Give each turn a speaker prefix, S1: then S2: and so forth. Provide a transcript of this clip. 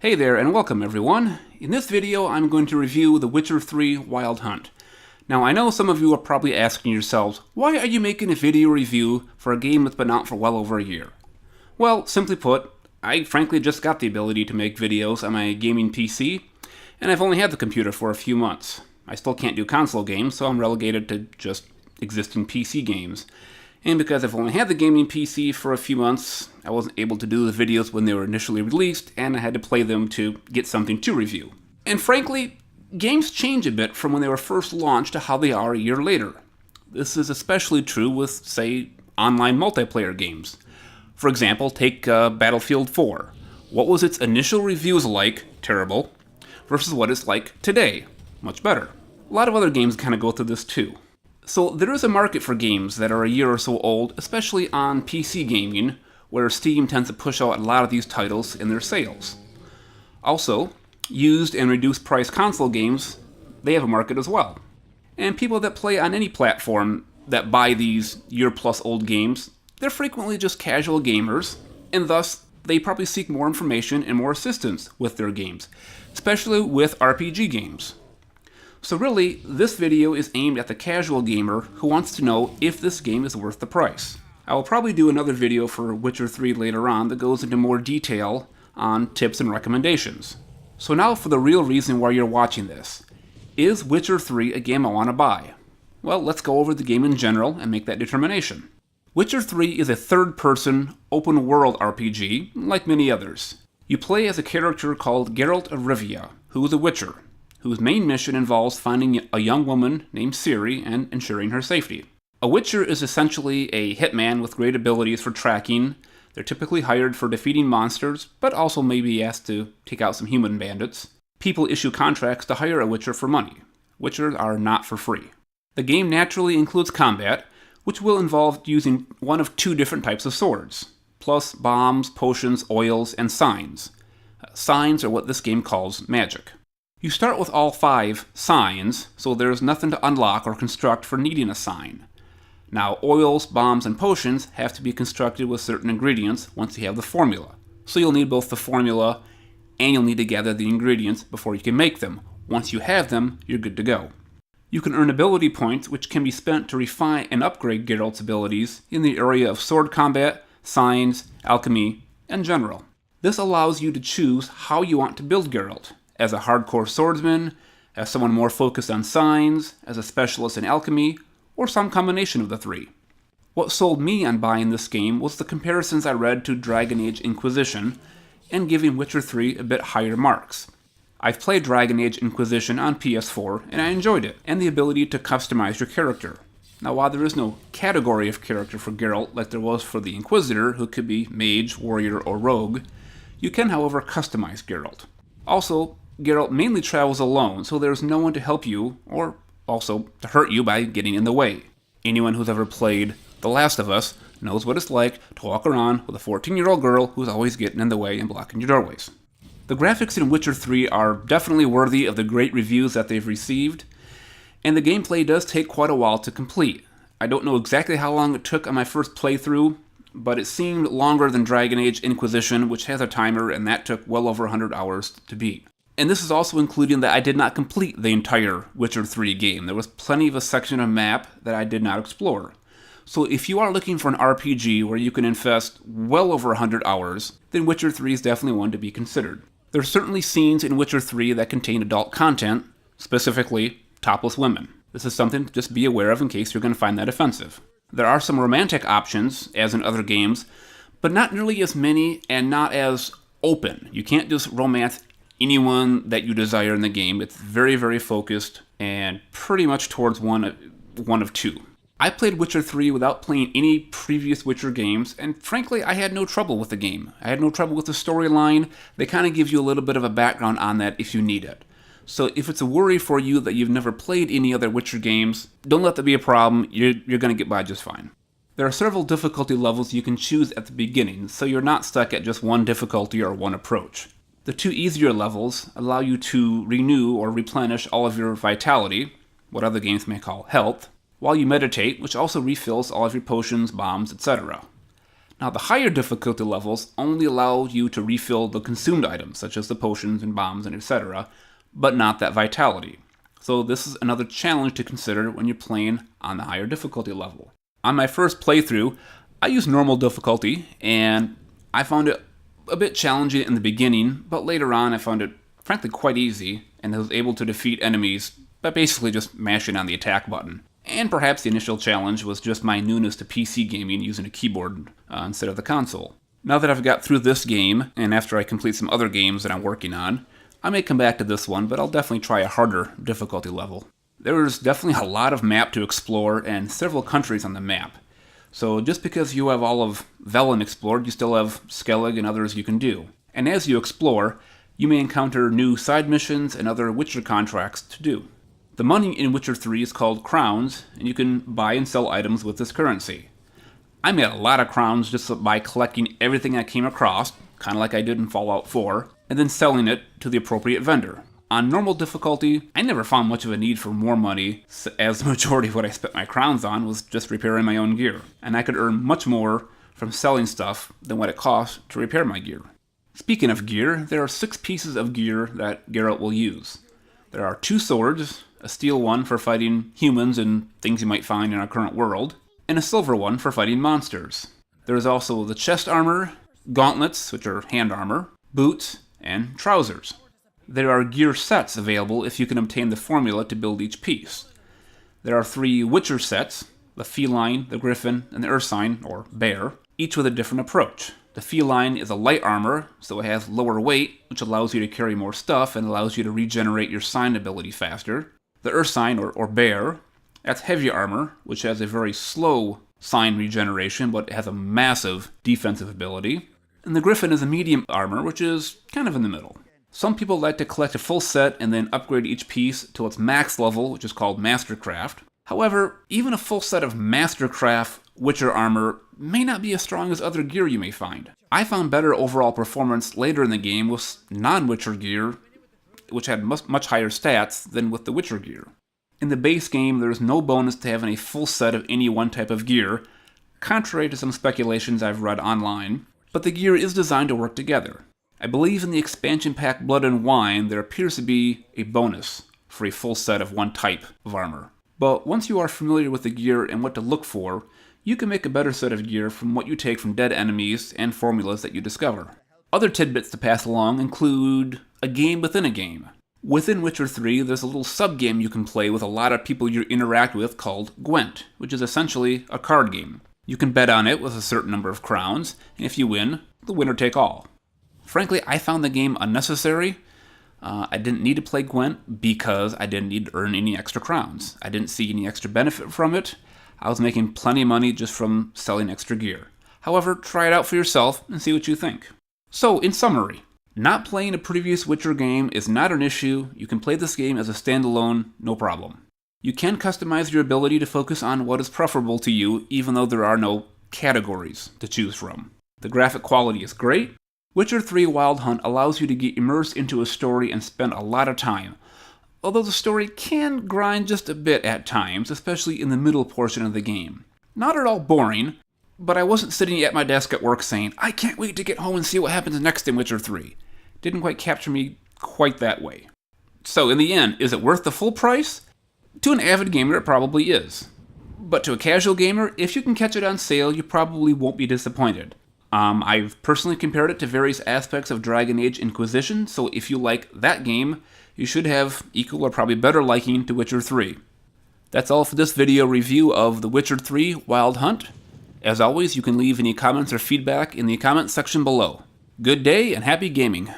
S1: Hey there and welcome everyone. In this video I'm going to review The Witcher 3 Wild Hunt. Now I know some of you are probably asking yourselves, why are you making a video review for a game that's been out for well over a year? Well, simply put, I frankly just got the ability to make videos on my gaming PC, and I've only had the computer for a few months. I still can't do console games, so I'm relegated to just existing PC games. And because I've only had the gaming PC for a few months, I wasn't able to do the videos when they were initially released, and I had to play them to get something to review. And frankly, games change a bit from when they were first launched to how they are a year later. This is especially true with, say, online multiplayer games. For example, take Battlefield 4. What was its initial reviews like? Terrible. Versus what it's like today? Much better. A lot of other games kind of go through this too. So there is a market for games that are a year or so old, especially on PC gaming, where Steam tends to push out a lot of these titles in their sales. Also, used and reduced price console games, they have a market as well. And people that play on any platform that buy these year-plus-old games, they're frequently just casual gamers, and thus they probably seek more information and more assistance with their games, especially with RPG games. So really, this video is aimed at the casual gamer who wants to know if this game is worth the price. I will probably do another video for Witcher 3 later on that goes into more detail on tips and recommendations. So now for the real reason why you're watching this. Is Witcher 3 a game I want to buy? Well, let's go over the game in general and make that determination. Witcher 3 is a third-person, open-world RPG, like many others. You play as a character called Geralt of Rivia, who is a Witcher, whose main mission involves finding a young woman named Ciri and ensuring her safety. A Witcher is essentially a hitman with great abilities for tracking. They're typically hired for defeating monsters, but also may be asked to take out some human bandits. People issue contracts to hire a Witcher for money. Witchers are not for free. The game naturally includes combat, which will involve using one of two different types of swords, plus bombs, potions, oils, and signs. Signs are what this game calls magic. You start with all 5 signs, so there's nothing to unlock or construct for needing a sign. Now, oils, bombs, and potions have to be constructed with certain ingredients once you have the formula. So you'll need both the formula and you'll need to gather the ingredients before you can make them. Once you have them, you're good to go. You can earn ability points which can be spent to refine and upgrade Geralt's abilities in the area of sword combat, signs, alchemy, and general. This allows you to choose how you want to build Geralt. As a hardcore swordsman, as someone more focused on signs, as a specialist in alchemy, or some combination of the three. What sold me on buying this game was the comparisons I read to Dragon Age Inquisition, and giving Witcher 3 a bit higher marks. I've played Dragon Age Inquisition on PS4, and I enjoyed it, and the ability to customize your character. Now, while there is no category of character for Geralt like there was for the Inquisitor, who could be mage, warrior, or rogue, you can, however, customize Geralt. Also, Geralt mainly travels alone, so there's no one to help you, or also to hurt you by getting in the way. Anyone who's ever played The Last of Us knows what it's like to walk around with a 14-year-old girl who's always getting in the way and blocking your doorways. The graphics in Witcher 3 are definitely worthy of the great reviews that they've received, and the gameplay does take quite a while to complete. I don't know exactly how long it took on my first playthrough, but it seemed longer than Dragon Age Inquisition, which has a timer, and that took well over 100 hours to beat. And this is also including that I did not complete the entire Witcher 3 game. There was plenty of a section of map that I did not explore. So if you are looking for an RPG where you can invest well over 100 hours, then Witcher 3 is definitely one to be considered. There are certainly scenes in Witcher 3 that contain adult content, specifically topless women. This is something to just be aware of in case you're going to find that offensive. There are some romantic options, as in other games, but not nearly as many and not as open. You can't just romance anyone that you desire in the game. It's very, very focused and pretty much towards one of two. I played Witcher 3 without playing any previous Witcher games, and frankly, I had no trouble with the game. I had no trouble with the storyline. They kind of give you a little bit of a background on that if you need it. So if it's a worry for you that you've never played any other Witcher games, don't let that be a problem. You're going to get by just fine. There are several difficulty levels you can choose at the beginning, so you're not stuck at just one difficulty or one approach. The 2 easier levels allow you to renew or replenish all of your vitality, what other games may call health, while you meditate, which also refills all of your potions, bombs, etc. Now, the higher difficulty levels only allow you to refill the consumed items, such as the potions and bombs and etc., but not that vitality. So this is another challenge to consider when you're playing on the higher difficulty level. On my first playthrough, I used normal difficulty, and I found it a bit challenging in the beginning, but later on I found it frankly quite easy, and I was able to defeat enemies by basically just mashing on the attack button. And perhaps the initial challenge was just my newness to PC gaming using a keyboard instead of the console. Now that I've got through this game, and after I complete some other games that I'm working on, I may come back to this one, but I'll definitely try a harder difficulty level. There is definitely a lot of map to explore and several countries on the map. So just because you have all of Velen explored, you still have Skellig and others you can do. And as you explore, you may encounter new side missions and other Witcher contracts to do. The money in Witcher 3 is called crowns, and you can buy and sell items with this currency. I made a lot of crowns just by collecting everything I came across, kind of like I did in Fallout 4, and then selling it to the appropriate vendor. On normal difficulty, I never found much of a need for more money, as the majority of what I spent my crowns on was just repairing my own gear, and I could earn much more from selling stuff than what it cost to repair my gear. Speaking of gear, there are 6 pieces of gear that Geralt will use. There are 2 swords, a steel one for fighting humans and things you might find in our current world, and a silver one for fighting monsters. There is also the chest armor, gauntlets, which are hand armor, boots, and trousers. There are gear sets available if you can obtain the formula to build each piece. There are 3 Witcher sets, the feline, the griffin, and the ursine, or bear, each with a different approach. The feline is a light armor, so it has lower weight, which allows you to carry more stuff and allows you to regenerate your sign ability faster. The ursine, or bear, that's heavy armor, which has a very slow sign regeneration, but has a massive defensive ability. And the griffin is a medium armor, which is kind of in the middle. Some people like to collect a full set and then upgrade each piece to its max level, which is called Mastercraft. However, even a full set of Mastercraft Witcher armor may not be as strong as other gear you may find. I found better overall performance later in the game with non-Witcher gear, which had much higher stats than with the Witcher gear. In the base game, there is no bonus to having a full set of any one type of gear, contrary to some speculations I've read online, but the gear is designed to work together. I believe in the expansion pack Blood and Wine, there appears to be a bonus for a full set of one type of armor. But once you are familiar with the gear and what to look for, you can make a better set of gear from what you take from dead enemies and formulas that you discover. Other tidbits to pass along include a game within a game. Within Witcher 3, there's a little sub-game you can play with a lot of people you interact with called Gwent, which is essentially a card game. You can bet on it with a certain number of crowns, and if you win, the winner take all. Frankly, I found the game unnecessary. I didn't need to play Gwent because I didn't need to earn any extra crowns. I didn't see any extra benefit from it. I was making plenty of money just from selling extra gear. However, try it out for yourself and see what you think. So, in summary, not playing a previous Witcher game is not an issue. You can play this game as a standalone, no problem. You can customize your ability to focus on what is preferable to you, even though there are no categories to choose from. The graphic quality is great. Witcher 3 Wild Hunt allows you to get immersed into a story and spend a lot of time, although the story can grind just a bit at times, especially in the middle portion of the game. Not at all boring, but I wasn't sitting at my desk at work saying, I can't wait to get home and see what happens next in Witcher 3. Didn't quite capture me quite that way. So in the end, is it worth the full price? To an avid gamer, it probably is. But to a casual gamer, if you can catch it on sale, you probably won't be disappointed. I've personally compared it to various aspects of Dragon Age Inquisition, so if you like that game, you should have equal or probably better liking to Witcher 3. That's all for this video review of The Witcher 3 Wild Hunt. As always, you can leave any comments or feedback in the comments section below. Good day and happy gaming!